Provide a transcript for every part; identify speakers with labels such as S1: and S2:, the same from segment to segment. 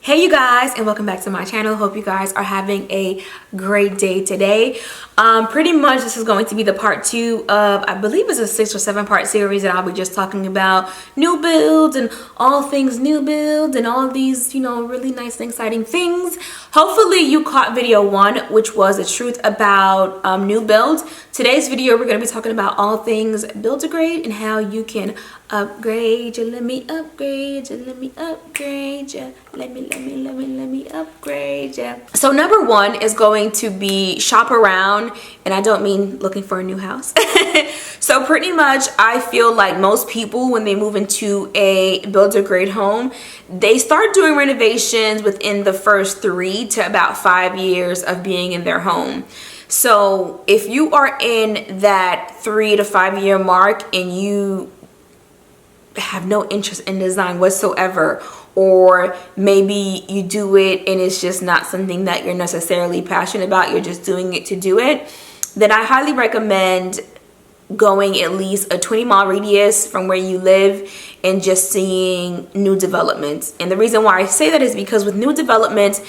S1: Hey you guys, and welcome back to my channel. Hope you guys are having a great day today. Pretty much this is going to be the part 2 of, I believe it's a 6 or 7 part series that I'll be just talking about new builds and all things new builds and all of these, you know, really nice and exciting things. Hopefully you caught video 1, which was the truth about new builds. Today's video we're going to be talking about all things build to grade and how you can upgrade you. Let me upgrade you. Let me upgrade you. Let me upgrade you. So number 1 is going to be shop around, and I don't mean looking for a new house. So pretty much I feel like most people, when they move into a build to grade home, they start doing renovations within the first 3 to about 5 years of being in their home. So if you are in that 3 to 5 year mark and you have no interest in design whatsoever, or maybe you do it and it's just not something that you're necessarily passionate about, you're just doing it to do it, then I highly recommend going at least a 20-mile radius from where you live and just seeing new developments. And the reason why I say that is because with new developments,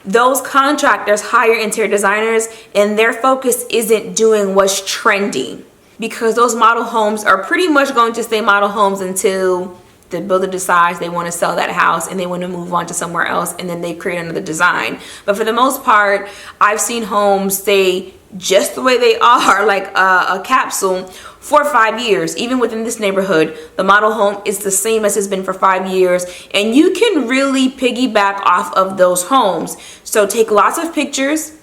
S1: those contractors hire interior designers and their focus isn't doing what's trendy, because those model homes are pretty much going to stay model homes until the builder decides they want to sell that house and they want to move on to somewhere else, and then they create another design. But for the most part, I've seen homes stay just the way they are, like a capsule, for 5 years. Even within this neighborhood, the model home is the same as it's been for 5 years, and you can really piggyback off of those homes. So take lots of pictures.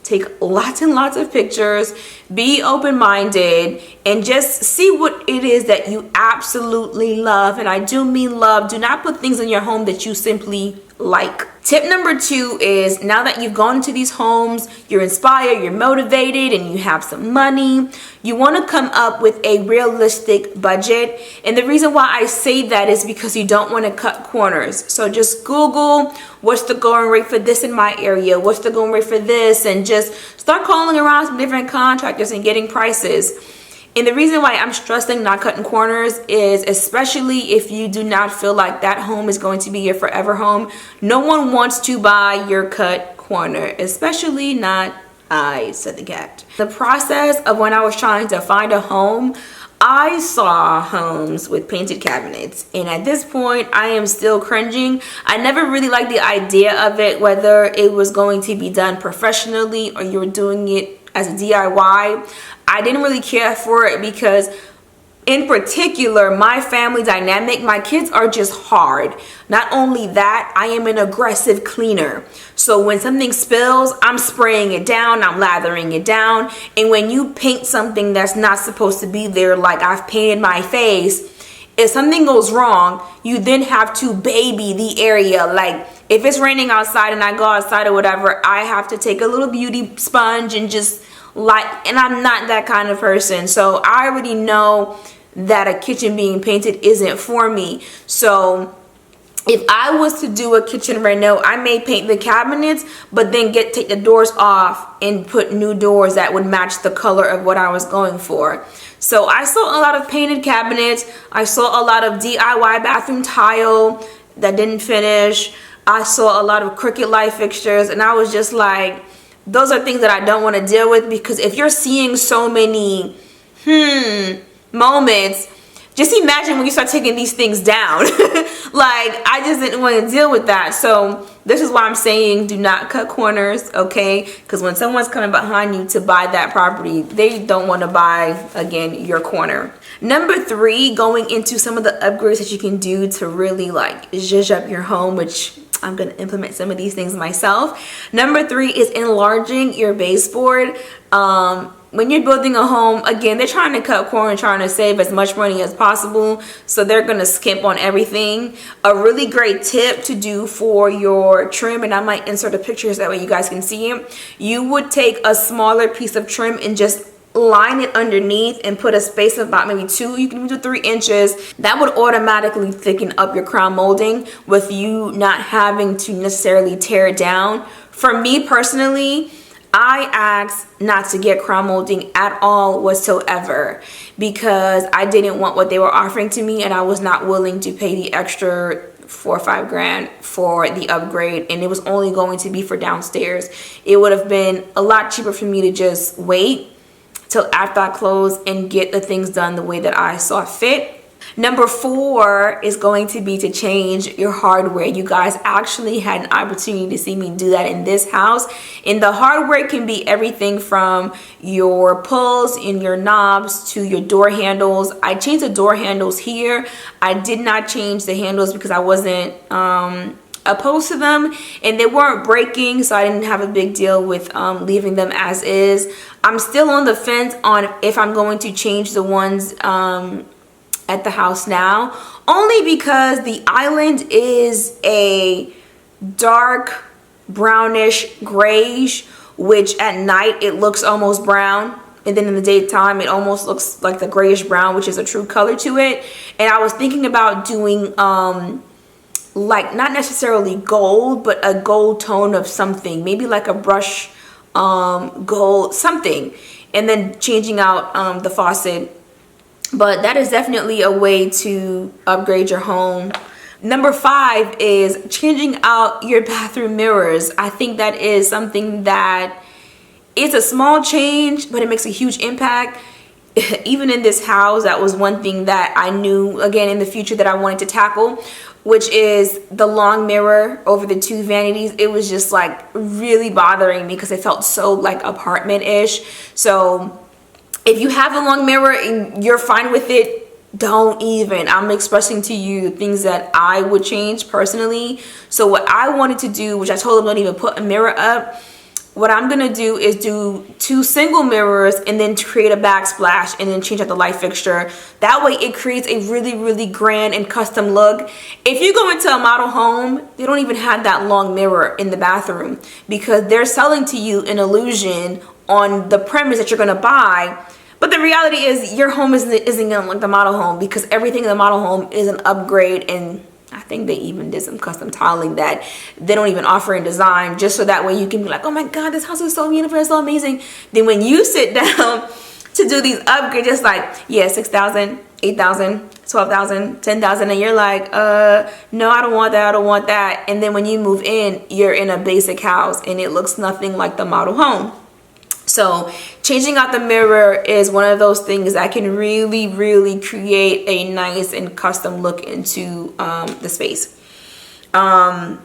S1: Take lots and lots of pictures, be open-minded, and just see what it is that you absolutely love. And I do mean love. Do not put things in your home that you simply like. Tip number 2 is, now that you've gone into these homes, you're inspired, you're motivated, and you have some money, you want to come up with a realistic budget. And the reason why I say that is because you don't want to cut corners. So just Google what's the going rate for this in my area, what's the going rate for this, and just start calling around some different contractors and getting prices. And the reason why I'm stressing not cutting corners is, especially if you do not feel like that home is going to be your forever home, no one wants to buy your cut corner, especially not I, said the cat. The process of when I was trying to find a home, I saw homes with painted cabinets, and at this point I am still cringing. I never really liked the idea of it, whether it was going to be done professionally or you were doing it as a DIY. I didn't really care for it because, in particular, my family dynamic, my kids are just hard. Not only that, I am an aggressive cleaner. So when something spills, I'm spraying it down, I'm lathering it down. And when you paint something that's not supposed to be there, like I've painted my face, if something goes wrong, you then have to baby the area. Like if it's raining outside and I go outside or whatever, I have to take a little beauty sponge and just and I'm not that kind of person. So I already know that a kitchen being painted isn't for me. So if I was to do a kitchen reno, I may paint the cabinets, but then take the doors off and put new doors that would match the color of what I was going for. So I saw a lot of painted cabinets. I saw a lot of DIY bathroom tile that didn't finish. I saw a lot of crooked light fixtures, and I was just like, those are things that I don't want to deal with, because if you're seeing so many moments, just imagine when you start taking these things down. Like, I just didn't want to deal with that. So this is why I'm saying do not cut corners, okay? Because when someone's coming behind you to buy that property, they don't want to buy, again, your corner. Number 3, going into some of the upgrades that you can do to really like zhuzh up your home, which I'm going to implement some of these things myself. Number 3 is enlarging your baseboard. When you're building a home, again, they're trying to cut corners, trying to save as much money as possible. So they're going to skimp on everything. A really great tip to do for your trim, and I might insert a picture so that way you guys can see it. You would take a smaller piece of trim and just line it underneath and put a space of about maybe 2, you can even do 3 inches. That would automatically thicken up your crown molding with you not having to necessarily tear it down. For me personally, I asked not to get crown molding at all whatsoever because I didn't want what they were offering to me, and I was not willing to pay the extra 4 or 5 grand for the upgrade, and it was only going to be for downstairs. It would have been a lot cheaper for me to just wait till after I close and get the things done the way that I saw fit. Number 4 is going to be to change your hardware. You guys actually had an opportunity to see me do that in this house. And the hardware can be everything from your pulls and your knobs to your door handles. I changed the door handles here. I did not change the handles because I wasn't opposed to them, and they weren't breaking, so I didn't have a big deal with leaving them as is. I'm still on the fence on if I'm going to change the ones at the house now, only because the island is a dark brownish grayish, which at night it looks almost brown, and then in the daytime it almost looks like the grayish brown, which is a true color to it. And I was thinking about doing like not necessarily gold, but a gold tone of something, maybe like a brush gold something, and then changing out the faucet. But that is definitely a way to upgrade your home. Number 5 is changing out your bathroom mirrors. I think that is something that is a small change, but it makes a huge impact. Even in this house, that was one thing that I knew, again, in the future that I wanted to tackle, which is the long mirror over the 2 vanities. It was just like really bothering me because it felt so like apartment-ish. So if you have a long mirror and you're fine with it, don't even. I'm expressing to you things that I would change personally. So what I wanted to do, which I told them don't even put a mirror up, what I'm gonna do is do 2 single mirrors and then create a backsplash and then change out the light fixture. That way it creates a really, really grand and custom look. If you go into a model home, they don't even have that long mirror in the bathroom because they're selling to you an illusion on the premise that you're gonna buy. But the reality is your home isn't gonna look like the model home, because everything in the model home is an upgrade, and I think they even did some custom tiling that they don't even offer in design, just so that way you can be like, oh my god, this house is so beautiful, it's so amazing. Then when you sit down to do these upgrades, it's like, yeah, 6,000, 8,000, 12,000, 10,000, and you're like, no, I don't want that, I don't want that. And then when you move in, you're in a basic house and it looks nothing like the model home. So changing out the mirror is one of those things that can really, really create a nice and custom look into the space. Number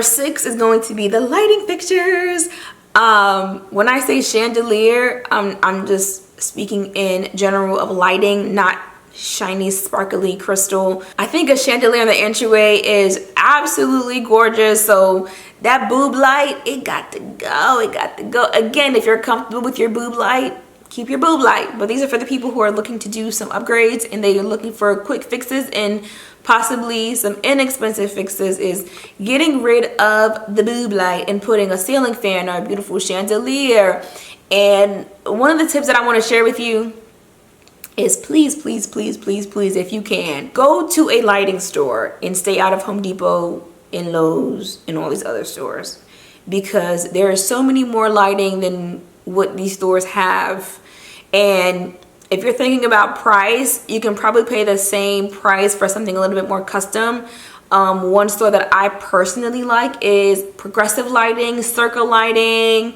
S1: 6 is going to be the lighting fixtures. When I say chandelier, I'm just speaking in general of lighting, not shiny, sparkly crystal. I think a chandelier in the entryway is absolutely gorgeous. So that boob light, it got to go. It got to go. Again, if you're comfortable with your boob light, keep your boob light. But these are for the people who are looking to do some upgrades and they are looking for quick fixes and possibly some inexpensive fixes, is getting rid of the boob light and putting a ceiling fan or a beautiful chandelier. And one of the tips that I want to share with you is please, please, please, please, please, if you can, go to a lighting store and stay out of Home Depot and Lowe's and all these other stores, because there is so many more lighting than what these stores have. And if you're thinking about price, you can probably pay the same price for something a little bit more custom. One store that I personally like is Progressive Lighting, Circle Lighting.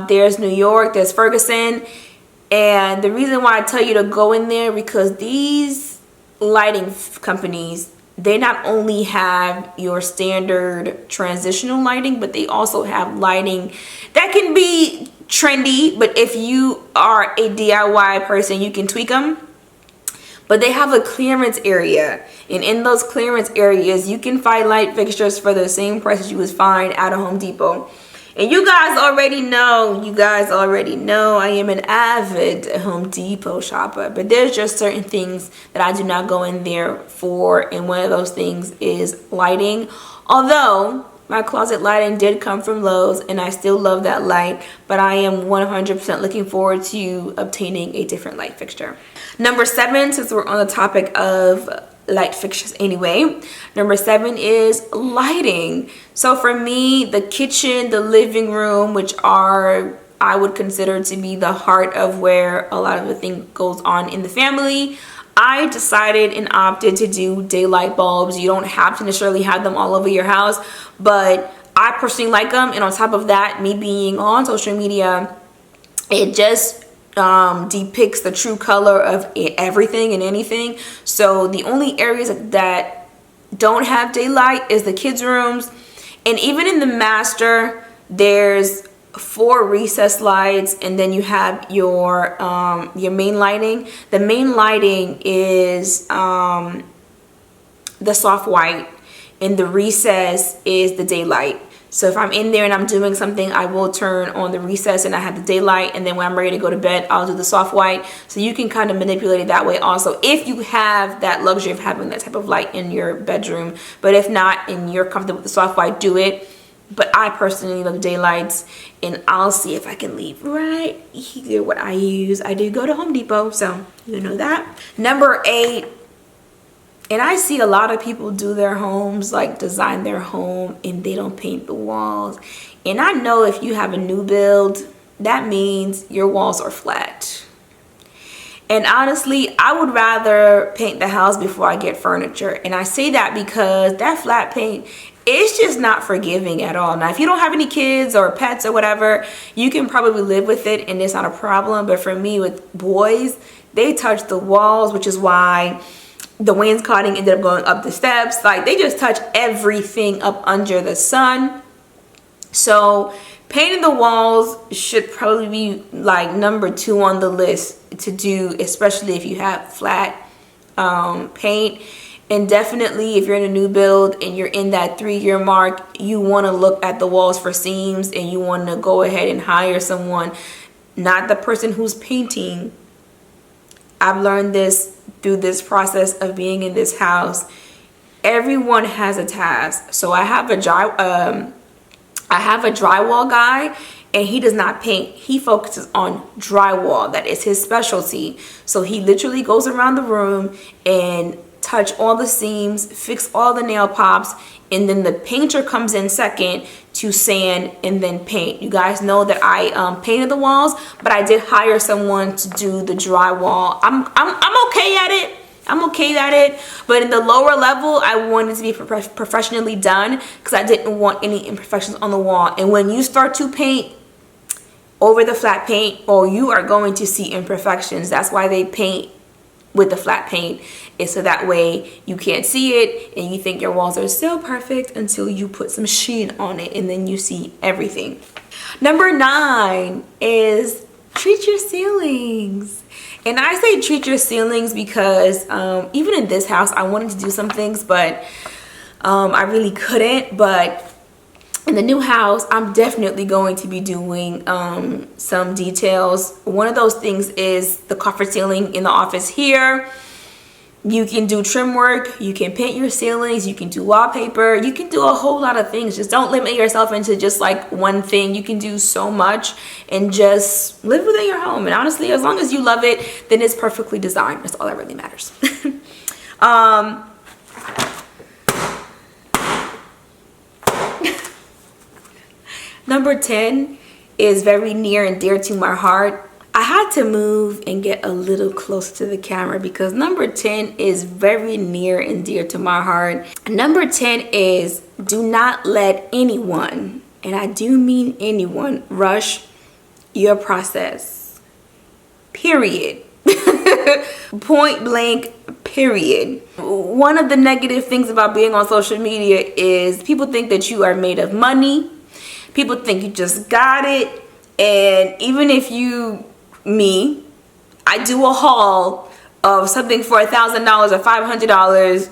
S1: There's New York, there's Ferguson. And the reason why I tell you to go in there, because these lighting companies, they not only have your standard transitional lighting, but they also have lighting that can be trendy. But if you are a DIY person, you can tweak them. But they have a clearance area, and in those clearance areas, you can find light fixtures for the same price as you would find at a Home Depot. And you guys already know I am an avid Home Depot shopper, but there's just certain things that I do not go in there for, and one of those things is lighting. Although my closet lighting did come from Lowe's and I still love that light, but I am 100% looking forward to obtaining a different light fixture. Number 7, since we're on the topic of light fixtures anyway, number 7 is lighting. So for me, the kitchen, the living room, which are, I would consider to be the heart of where a lot of the thing goes on in the family, I decided and opted to do daylight bulbs. You don't have to necessarily have them all over your house, but I personally like them. And on top of that, me being on social media, it just depicts the true color of everything and anything. So the only areas that don't have daylight is the kids' rooms, and even in the master, there's 4 recessed lights, and then you have your main lighting. The main lighting is the soft white, and the recess is the daylight. So if I'm in there and I'm doing something, I will turn on the recess and I have the daylight, and then when I'm ready to go to bed, I'll do the soft white. So you can kind of manipulate it that way also, if you have that luxury of having that type of light in your bedroom. But if not, and you're comfortable with the soft white, do it. But I personally love daylights, and I'll see if I can leave right here what I use. I do go to Home Depot, so you know that. Number 8, and I see a lot of people do their homes, like design their home, and they don't paint the walls. And I know if you have a new build, that means your walls are flat. And honestly, I would rather paint the house before I get furniture. And I say that because that flat paint, it's just not forgiving at all. Now, if you don't have any kids or pets or whatever, you can probably live with it and it's not a problem. But for me, with boys, they touch the walls, which is why the wainscoting ended up going up the steps. Like, they just touch everything up under the sun. So painting the walls should probably be like number 2 on the list to do, especially if you have flat paint. And definitely if you're in a new build and you're in that 3-year mark, you want to look at the walls for seams, and you want to go ahead and hire someone, not the person who's painting. I've learned this through this process of being in this house. Everyone has a task. So I have a drywall guy, and he does not paint. He focuses on drywall. That is his specialty. So he literally goes around the room and touch all the seams, fix all the nail pops, and then the painter comes in second to sand and then paint. You guys know that I painted the walls, but I did hire someone to do the drywall. I'm okay at it. I'm okay at it, but in the lower level, I wanted to be professionally done because I didn't want any imperfections on the wall. And when you start to paint over the flat paint, oh, you are going to see imperfections. That's why they paint with the flat paint, is so that way you can't see it and you think your walls are still perfect until you put some sheen on it, and then you see everything. Number 9 is treat your ceilings. And I say treat your ceilings because even in this house, I wanted to do some things, but I really couldn't. But in the new house, I'm definitely going to be doing some details. One of those things is the coffer ceiling in the office here. You can do trim work, you can paint your ceilings, you can do wallpaper, you can do a whole lot of things. Just don't limit yourself into just like one thing. You can do so much and just live within your home. And honestly, as long as you love it, then it's perfectly designed. That's all that really matters. Number 10 is very near and dear to my heart. I had to move and get a little closer to the camera because number 10 is very near and dear to my heart. Number 10 is do not let anyone, and I do mean anyone, rush your process. Period. Point blank, period. One of the negative things about being on social media is people think that you are made of money. People think you just got it. And even if I do a haul of something for $1,000 or $500.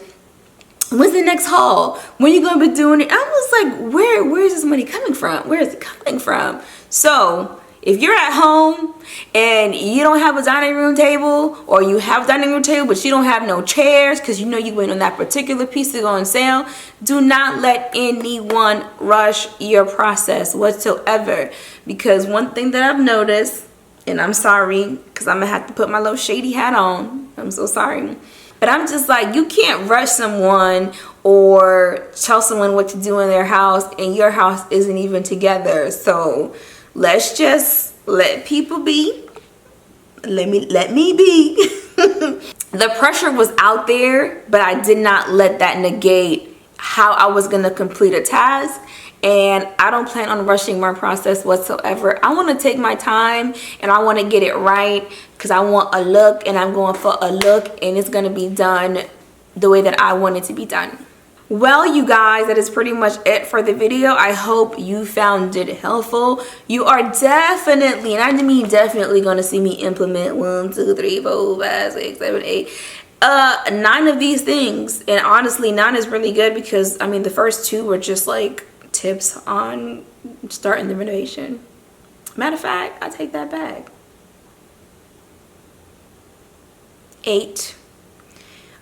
S1: When's the next haul? When you gonna be doing it? I was like, where is this money coming from? Where is it coming from? So if you're at home and you don't have a dining room table, or you have a dining room table but you don't have no chairs because you know you went on that particular piece to go on sale, do not let anyone rush your process whatsoever. Because one thing that I've noticed, and I'm sorry because I'm gonna have to put my little shady hat on, I'm so sorry, but I'm just like, you can't rush someone or tell someone what to do in their house and your house isn't even together. So let's just let people be. Let me be. the pressure was out there, but I did not let that negate how I was going to complete a task. And I don't plan on rushing my process whatsoever. I want to take my time and I want to get it right, because I want a look, and I'm going for a look, and it's going to be done the way that I want it to be done. Well, you guys, that is pretty much it for the video. I hope you found it helpful. You are definitely, and I mean definitely, going to see me implement 1, 2, 3, 4, 5, 6, 7, 8, 9 of these things. And honestly, 9 is really good, because I mean the first 2 were just like tips on starting the renovation. Matter of fact, I take that back. 8.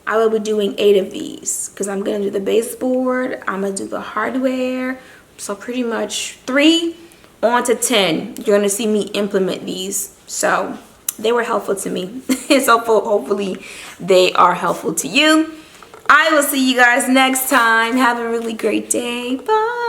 S1: I will be doing 8 of these, because I'm going to do the baseboard, I'm going to do the hardware. So pretty much 3 on to 10. You're going to see me implement these. So they were helpful to me. So hopefully they are helpful to you. I will see you guys next time. Have a really great day. Bye.